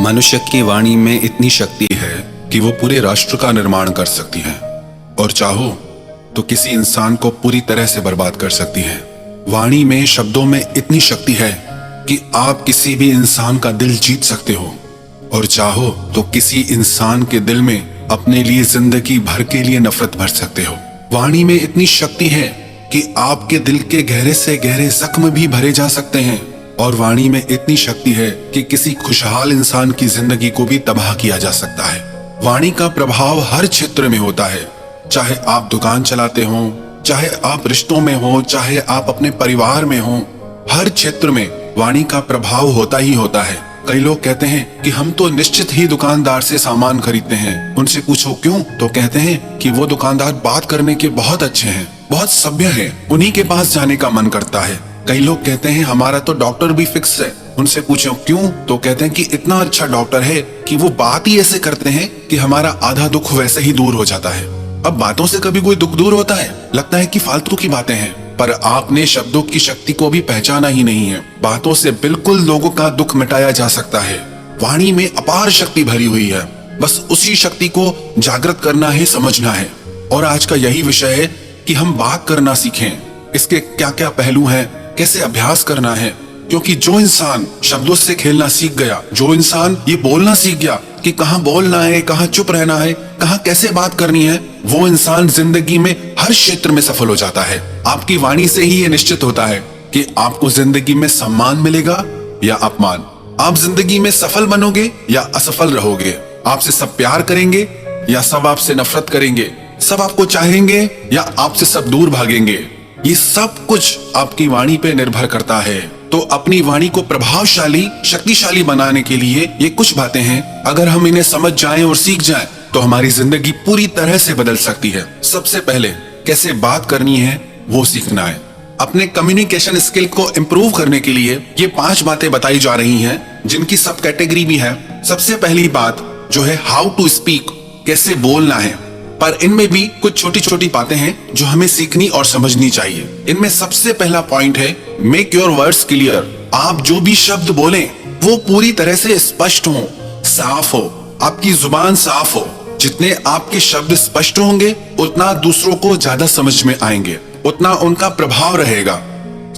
मनुष्य की वाणी में इतनी शक्ति है कि वो पूरे राष्ट्र का निर्माण कर सकती है और चाहो तो किसी इंसान को पूरी तरह से बर्बाद कर सकती है। वाणी में, शब्दों में इतनी शक्ति है कि आप किसी भी इंसान का दिल जीत सकते हो और चाहो तो किसी इंसान के दिल में अपने लिए जिंदगी भर के लिए नफरत भर सकते हो। वाणी में इतनी शक्ति है कि आपके दिल के गहरे से गहरे जख्म भी भरे जा सकते हैं और वाणी में इतनी शक्ति है कि किसी खुशहाल इंसान की जिंदगी को भी तबाह किया जा सकता है। वाणी का प्रभाव हर क्षेत्र में होता है, चाहे आप दुकान चलाते हो, चाहे आप रिश्तों में हो, चाहे आप अपने परिवार में हो, हर क्षेत्र में वाणी का प्रभाव होता ही होता है। कई लोग कहते हैं कि हम तो निश्चित ही दुकानदार से सामान खरीदते हैं, उनसे पूछो क्यों, तो कहते हैं कि वो दुकानदार बात करने के बहुत अच्छे हैं, बहुत सभ्य हैं, उन्हीं के पास जाने का मन करता है। कई लोग कहते हैं हमारा तो डॉक्टर भी फिक्स है, उनसे पूछो क्यों, तो कहते हैं कि इतना अच्छा डॉक्टर है कि वो बात ही ऐसे करते हैं कि हमारा आधा दुख वैसे ही दूर हो जाता है। अब बातों से कभी कोई दुख दूर होता है? लगता है कि फालतू की बातें हैं, पर आपने शब्दों की शक्ति को भी पहचाना ही नहीं है। बातों से बिल्कुल लोगों का दुख मिटाया जा सकता है। वाणी में अपार शक्ति भरी हुई है, बस उसी शक्ति को जागृत करना है, समझना है। और आज का यही विषय है कि हम बात करना सीखें, इसके क्या क्या पहलू हैं, कैसे अभ्यास करना है। क्योंकि जो इंसान शब्दों से खेलना सीख गया, जो इंसान ये बोलना सीख गया कि कहाँ बोलना है, कहाँ चुप रहना है, कहाँ कैसे बात करनी है, वो इंसान जिंदगी में हर क्षेत्र में सफल हो जाता है। आपकी वाणी से ही ये निश्चित होता है कि आपको जिंदगी में सम्मान मिलेगा या अपमान, आप जिंदगी में सफल बनोगे या असफल रहोगे, आपसे सब प्यार करेंगे या सब आपसे नफरत करेंगे, सब आपको चाहेंगे या आपसे सब दूर भागेंगे। ये सब कुछ आपकी वाणी पे निर्भर करता है। तो अपनी वाणी को प्रभावशाली, शक्तिशाली बनाने के लिए ये कुछ बातें हैं, अगर हम इन्हें समझ जाएं और सीख जाएं तो हमारी जिंदगी पूरी तरह से बदल सकती है। सबसे पहले कैसे बात करनी है वो सीखना है। अपने कम्युनिकेशन स्किल को इम्प्रूव करने के लिए ये 5 बातें बताई जा रही हैं, जिनकी सब कैटेगरी भी है। सबसे पहली बात जो है हाउ टू स्पीक, कैसे बोलना है। पर इनमें भी कुछ छोटी छोटी बातें हैं जो हमें सीखनी और समझनी चाहिए। इनमें सबसे पहला पॉइंट है मेक योर वर्ड्स क्लियर। आप जो भी शब्द बोलें वो पूरी तरह से स्पष्ट हो, साफ हो, आपकी जुबान साफ हो। जितने आपके शब्द स्पष्ट होंगे उतना दूसरों को ज्यादा समझ में आएंगे, उतना उनका प्रभाव रहेगा।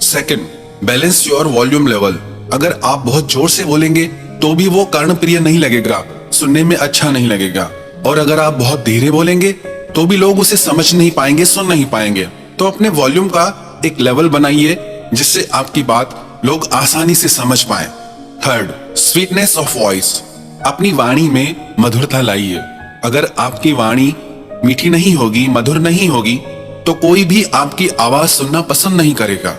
Second, balance your volume level. अगर आप बहुत जोर से बोलेंगे तो भी वो कर्णप्रिय नहीं लगेगा, सुनने में अच्छा नहीं लगेगा। और अगर आप बहुत धीरे बोलेंगे तो भी लोग उसे समझ नहीं पाएंगे, सुन नहीं पाएंगे। तो अपने वॉल्यूम का एक लेवल बनाइए जिससे आपकी बात लोग आसानी से समझ पाए। Third, sweetness of voice. अपनी वाणी में मधुरता लाइए। अगर आपकी वाणी मीठी नहीं होगी, मधुर नहीं होगी, तो कोई भी आपकी आवाज सुनना पसंद नहीं करेगा।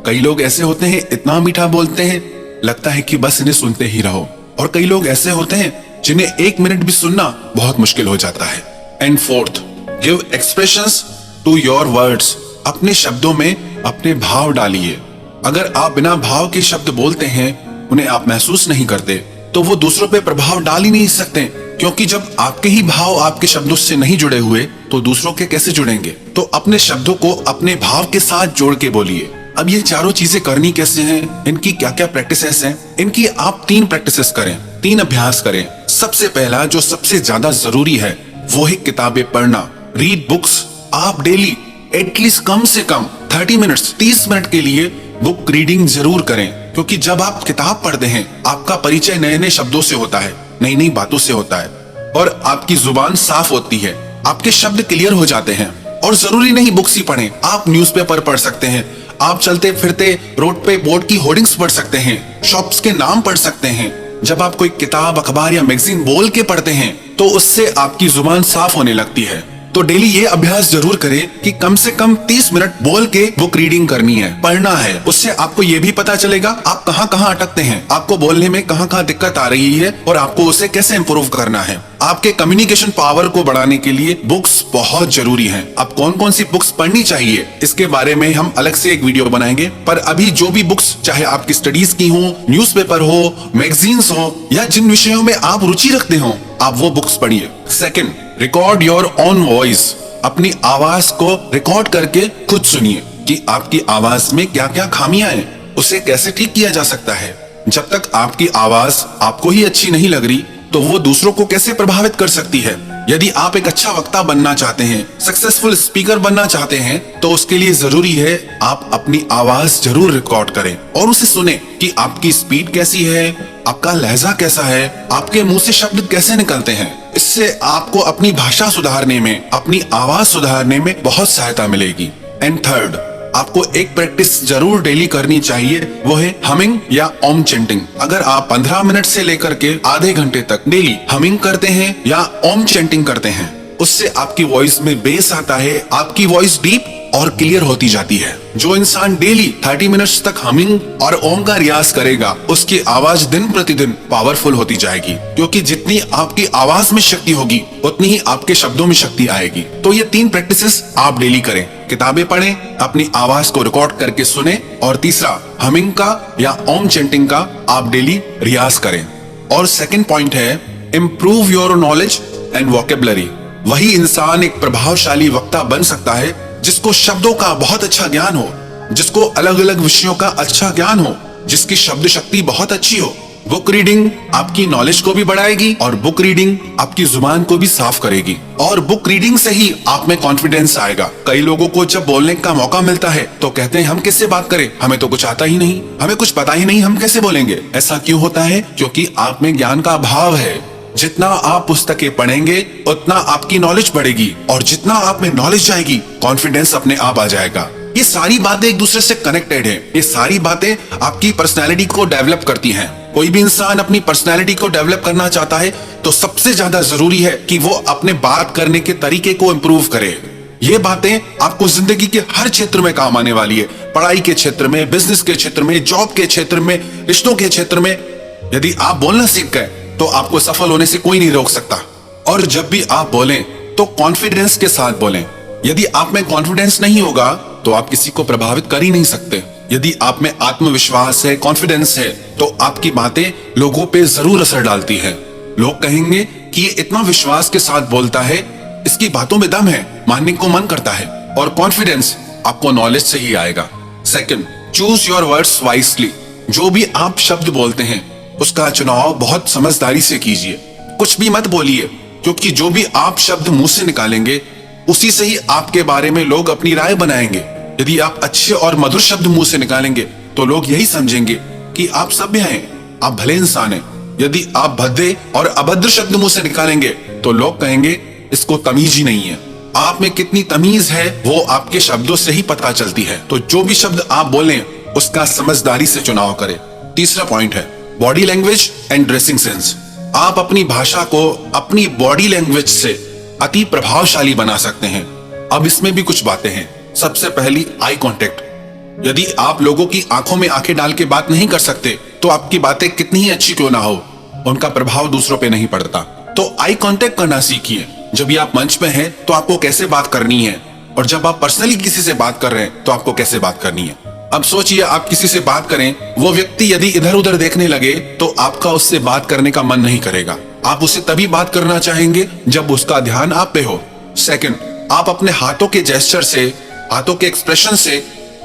कई लोग ऐसे होते हैं इतना मीठा बोलते हैं लगता है कि बस इन्हें सुनते ही रहो, और कई लोग ऐसे होते हैं जिन्हें 1 मिनट भी सुनना बहुत मुश्किल हो जाता है। And fourth, give expressions to your words. अपने शब्दों में अपने भाव डालिए। अगर आप बिना भाव के शब्द बोलते हैं, उन्हें आप महसूस नहीं करते, तो वो दूसरों पे प्रभाव डाल ही नहीं सकते। क्योंकि जब आपके ही भाव आपके शब्दों से नहीं जुड़े हुए तो दूसरों के कैसे जुड़ेंगे। तो अपने शब्दों को अपने भाव के साथ जोड़ के बोलिए। अब ये चारों चीजें करनी कैसे हैं, इनकी क्या क्या प्रैक्टिसेस हैं, इनकी आप 3 प्रैक्टिसेस करें, 3 अभ्यास करें। सबसे पहला जो सबसे ज्यादा जरूरी है वो है किताबें पढ़ना, रीड बुक्स। आप डेली एटलीस्ट कम से कम 30 मिनट्स, 30 मिनट के लिए बुक रीडिंग जरूर करें। क्योंकि जब आप किताब पढ़ते हैं आपका परिचय नए नए शब्दों से होता है, नई नई बातों से होता है, और आपकी जुबान साफ होती है, आपके शब्द क्लियर हो जाते हैं। और जरूरी नहीं बुक्स ही पढ़ें, आप न्यूज़पेपर पढ़ सकते हैं, आप चलते फिरते रोड पे बोर्ड की होर्डिंग्स पढ़ सकते हैं, शॉप्स के नाम पढ़ सकते हैं। जब आप कोई किताब, अखबार या मैगजीन बोल के पढ़ते हैं तो उससे आपकी जुबान साफ होने लगती है। तो डेली ये अभ्यास जरूर करें कि कम से कम 30 मिनट बोल के बुक रीडिंग करनी है, पढ़ना है। उससे आपको ये भी पता चलेगा आप कहाँ कहाँ अटकते हैं, आपको बोलने में कहाँ कहाँ दिक्कत आ रही है और आपको उसे कैसे इम्प्रूव करना है। आपके कम्युनिकेशन पावर को बढ़ाने के लिए बुक्स बहुत जरूरी हैं। अब कौन कौन सी बुक्स पढ़नी चाहिए इसके बारे में हम अलग से एक वीडियो बनाएंगे। पर अभी जो भी बुक्स, चाहे आपकी स्टडीज की हो, न्यूज़पेपर हो, मैगजीन्स हो, या जिन विषयों में आप रुचि रखते हो, आप वो बुक्स पढ़िए। Second, record your own voice. अपनी आवाज को रिकॉर्ड करके खुद सुनिए कि आपकी आवाज में क्या क्या खामियां हैं, उसे कैसे ठीक किया जा सकता है। जब तक आपकी आवाज आपको ही अच्छी नहीं लग रही तो वो दूसरों को कैसे प्रभावित कर सकती है। यदि आप एक अच्छा वक्ता बनना चाहते हैं, सक्सेसफुल स्पीकर बनना चाहते हैं, तो उसके लिए जरूरी है आप अपनी आवाज जरूर रिकॉर्ड करें और उसे सुने कि आपकी स्पीड कैसी है, आपका लहजा कैसा है, आपके मुंह से शब्द कैसे निकलते हैं। इससे आपको अपनी भाषा सुधारने में, अपनी आवाज सुधारने में बहुत सहायता मिलेगी। एंड थर्ड, आपको एक प्रैक्टिस जरूर डेली करनी चाहिए, वो है हमिंग या ओम चैंटिंग। अगर आप 15 मिनट से लेकर के आधे घंटे तक डेली हमिंग करते हैं या ओम चैंटिंग करते हैं, उससे आपकी वॉइस में बेस आता है, आपकी वॉइस डीप और क्लियर होती जाती है। जो इंसान डेली 30 मिनट्स तक हमिंग और ओम का रियाज करेगा, उसकी आवाज दिन प्रतिदिन पावरफुल होती जाएगी, क्योंकि जितनी आपकी आवाज में शक्ति होगी उतनी ही आपके शब्दों में शक्ति आएगी। तो ये 3 प्रैक्टिसेस आप डेली करें, किताबें पढ़ें, अपनी आवाज को रिकॉर्ड करके सुने, और तीसरा हमिंग का या ओम चैंटिंग का आप डेली रियाज करें। और सेकंड पॉइंट है improve your knowledge and vocabulary. वही इंसान एक प्रभावशाली वक्ता बन सकता है जिसको शब्दों का बहुत अच्छा ज्ञान हो, जिसको अलग अलग विषयों का अच्छा ज्ञान हो, जिसकी शब्द शक्ति बहुत अच्छी हो। बुक रीडिंग आपकी नॉलेज को भी बढ़ाएगी और बुक रीडिंग आपकी जुबान को भी साफ करेगी, और बुक रीडिंग से ही आप में कॉन्फिडेंस आएगा। कई लोगों को जब बोलने का मौका मिलता है तो कहते हैं हम किससे बात करें, हमें तो कुछ आता ही नहीं, हमें कुछ पता ही नहीं, हम कैसे बोलेंगे। ऐसा क्यों होता है? क्योंकि आप में ज्ञान का अभाव है। जितना आप पुस्तकें पढ़ेंगे उतना आपकी नॉलेज बढ़ेगी, और जितना आप में नॉलेज जाएगी कॉन्फिडेंस अपने आप आ जाएगा। ये सारी बातें एक दूसरे से कनेक्टेड है। ये सारी बातें आपकी पर्सनैलिटी को डेवलप करती हैं। कोई भी इंसान अपनी पर्सनैलिटी को डेवलप करना चाहता है तो सबसे ज्यादा जरूरी है कि वो अपने बात करने के तरीके को इम्प्रूव करे। ये बातें आपको जिंदगी के हर क्षेत्र में काम आने वाली है। पढ़ाई के क्षेत्र में, बिजनेस के क्षेत्र में, जॉब के क्षेत्र में, रिश्तों के क्षेत्र में। यदि आप बोलना सीख गए तो आपको सफल होने से कोई नहीं रोक सकता। और जब भी आप बोलें तो कॉन्फिडेंस के साथ बोलें। यदि आप में कॉन्फिडेंस नहीं होगा तो आप किसी को प्रभावित कर ही नहीं सकते। यदि आप में आत्मविश्वास है, कॉन्फिडेंस है, तो आपकी बातें लोगों पे जरूर असर डालती है। लोग कहेंगे कि ये इतना विश्वास के साथ बोलता है, इसकी बातों में दम है, मानने को मन करता है। और कॉन्फिडेंस आपको नॉलेज से ही आएगा। Second, choose your words wisely. जो भी आप शब्द बोलते हैं उसका चुनाव बहुत समझदारी से कीजिए। कुछ भी मत बोलिए, क्योंकि जो भी आप शब्द मुंह से निकालेंगे उसी से ही आपके बारे में लोग अपनी राय बनाएंगे। यदि आप अच्छे और मधुर शब्द मुंह से निकालेंगे तो लोग यही समझेंगे कि आप सभ्य हैं, आप भले इंसान हैं। यदि आप भद्दे और अभद्र शब्द मुंह से निकालेंगे तो लोग कहेंगे इसको तमीज ही नहीं है। आप में कितनी तमीज है वो आपके शब्दों से ही पता चलती है। तो जो भी शब्द आप बोलें उसका समझदारी से चुनाव करें। तीसरा पॉइंट है body language and dressing sense. आप अपनी भाषा को अपनी बॉडी लैंग्वेज से अति प्रभावशाली बना सकते हैं। अब इसमें भी कुछ बातें हैं। सबसे पहली, आई कांटेक्ट। यदि आप लोगों की आंखों में आंखें डाल के बात नहीं कर सकते तो आपकी बातें कितनी ही अच्छी क्यों ना हो, उनका प्रभाव दूसरों पे नहीं पड़ता। तो आई कांटेक्ट करना सीखिए। जब भी आप मंच पे हैं तो आपको कैसे बात करनी है, और जब आप पर्सनली किसी से बात कर रहे हैं तो आपको कैसे बात करनी है। अब सोचिए, आप किसी से बात करें, वो व्यक्ति यदि इधर उधर देखने लगे तो आपका उससे बात करने का मन नहीं करेगा। आप उससे तभी बात करना चाहेंगे जब उसका ध्यान आप पे हो। सेकंड, आप अपने हाथों के जेस्चर से, हाथों के एक्सप्रेशन से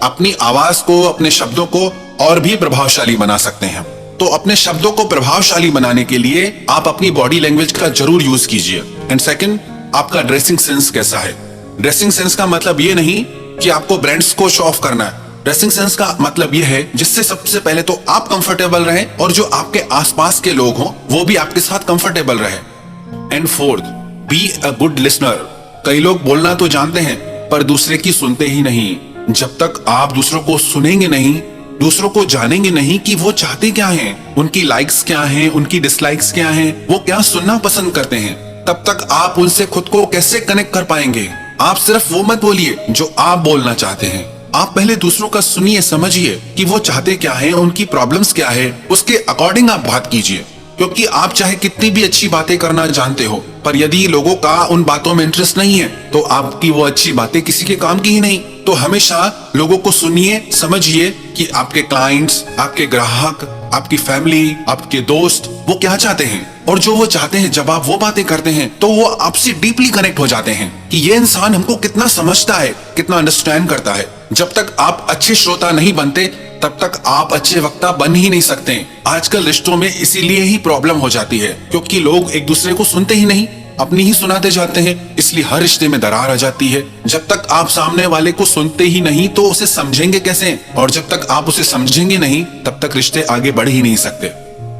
अपनी आवाज को, अपने शब्दों को और भी प्रभावशाली बना सकते हैं। तो अपने शब्दों को प्रभावशाली बनाने के लिए आप अपनी बॉडी लैंग्वेज का जरूर यूज कीजिए। एंड सेकंड, आपका ड्रेसिंग सेंस कैसा है। ड्रेसिंग सेंस का मतलब ये नहीं कि आपको ब्रांड्स को शो ऑफ करना है। ड्रेसिंग सेंस का मतलब यह है जिससे सबसे पहले तो आप कंफर्टेबल रहें और जो आपके आसपास के लोग हों वो भी आपके साथ कंफर्टेबल रहे। And fourth, be a good listener. कई लोग बोलना तो जानते हैं पर दूसरे की सुनते ही नहीं। जब तक आप दूसरों को सुनेंगे नहीं, दूसरों को जानेंगे नहीं कि वो चाहते क्या हैं, उनकी लाइक्स क्या हैं, उनकी डिसलाइक्स क्या हैं, वो क्या सुनना पसंद करते हैं, तब तक आप उनसे खुद को कैसे कनेक्ट कर पाएंगे। आप सिर्फ वो मत बोलिए जो आप बोलना चाहते हैं। आप पहले दूसरों का सुनिए, समझिए कि वो चाहते क्या हैं, उनकी प्रॉब्लम्स क्या है, उसके अकॉर्डिंग आप बात कीजिए। क्योंकि आप चाहे कितनी भी अच्छी बातें करना जानते हो, पर यदि लोगों का उन बातों में इंटरेस्ट नहीं है तो आपकी वो अच्छी बातें किसी के काम की ही नहीं। तो हमेशा लोगों को सुनिए, समझिए कि आपके क्लाइंट्स, आपके ग्राहक, आपकी फैमिली, आपके दोस्त वो क्या चाहते हैं, और जो वो चाहते हैं जब आप वो बातें करते हैं तो वो आपसे डीपली कनेक्ट हो जाते हैं कि ये इंसान हमको कितना समझता है, कितना अंडरस्टैंड करता है। जब तक आप अच्छे श्रोता नहीं बनते तब तक आप अच्छे वक्ता बन ही नहीं सकते। आजकल रिश्तों में इसीलिए ही प्रॉब्लम हो जाती है, क्योंकि लोग एक दूसरे को सुनते ही नहीं, अपनी ही सुनाते जाते हैं, इसलिए हर रिश्ते में दरार आ जाती है। जब तक आप सामने वाले को सुनते ही नहीं तो उसे समझेंगे कैसे, और जब तक आप उसे समझेंगे नहीं तब तक रिश्ते आगे बढ़ ही नहीं सकते।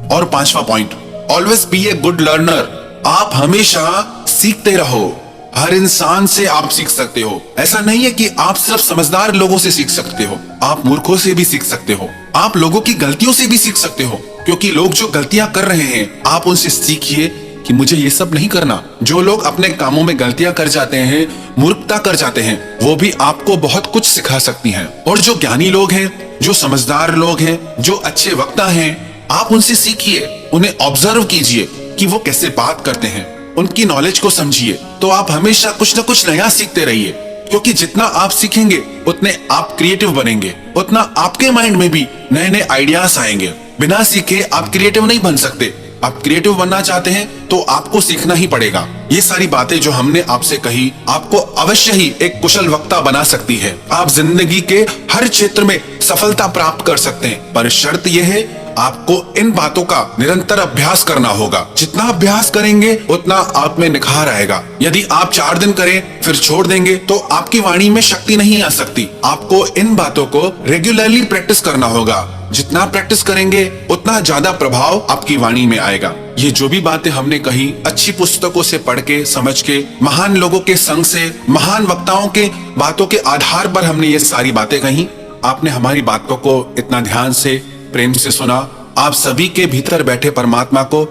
और पांचवा point, always be a good learner. आप हमेशा सीखते रहो। हर इंसान से आप सीख सकते हो। ऐसा नहीं है कि आप सिर्फ समझदार लोगों से सीख सकते हो, आप मूर्खों से भी सीख सकते हो, आप लोगों की गलतियों से भी सीख सकते हो, क्योंकि लोग जो गलतियां कर रहे हैं आप उनसे सीखिए कि मुझे ये सब नहीं करना। जो लोग अपने कामों में गलतियां कर जाते हैं, मूर्खता कर जाते हैं, वो भी आपको बहुत कुछ सिखा सकती हैं। और जो ज्ञानी लोग हैं, जो समझदार लोग हैं, जो अच्छे वक्ता हैं, आप उनसे सीखिए, उन्हें ऑब्जर्व कीजिए कि वो कैसे बात करते हैं, उनकी नॉलेज को समझिए। तो आप हमेशा कुछ न कुछ नया सीखते रहिए, क्योंकि जितना आप सीखेंगे उतने आप क्रिएटिव बनेंगे, उतना आपके माइंड में भी नए नए आइडियाज आएंगे। बिना सीखे आप क्रिएटिव नहीं बन सकते। आप क्रिएटिव बनना चाहते हैं तो आपको सीखना ही पड़ेगा। ये सारी बातें जो हमने आपसे कही आपको अवश्य ही एक कुशल वक्ता बना सकती है। आप जिंदगी के हर क्षेत्र में सफलता प्राप्त कर सकते हैं, पर शर्त यह है आपको इन बातों का निरंतर अभ्यास करना होगा। जितना अभ्यास करेंगे उतना आप में निखार आएगा। यदि आप 4 दिन करें फिर छोड़ देंगे तो आपकी वाणी में शक्ति नहीं आ सकती। आपको इन बातों को रेगुलरली प्रैक्टिस करना होगा। जितना प्रैक्टिस करेंगे उतना ज्यादा प्रभाव आपकी वाणी में आएगा। ये जो भी बातें हमने कही अच्छी पुस्तकों से पढ़ के, समझ के, महान लोगों के संग से, महान वक्ताओं के बातों के आधार पर हमने ये सारी बातें कही। आपने हमारी बातों को इतना ध्यान से, प्रेम से सुना। आप सभी के भीतर बैठे परमात्मा को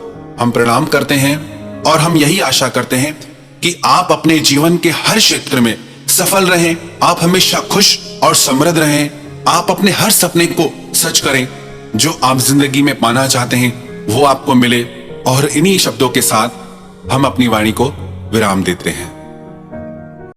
हम प्रणाम करते हैं और हम यही आशा करते हैं कि आप अपने जीवन के हर क्षेत्र में सफल रहें, आप हमेशा खुश और समृद्ध रहें, आप अपने हर सपने को सच करें, जो आप जिंदगी में पाना चाहते हैं वो आपको मिले। और इन्हीं शब्दों के साथ हम अपनी वाणी को विराम देते हैं।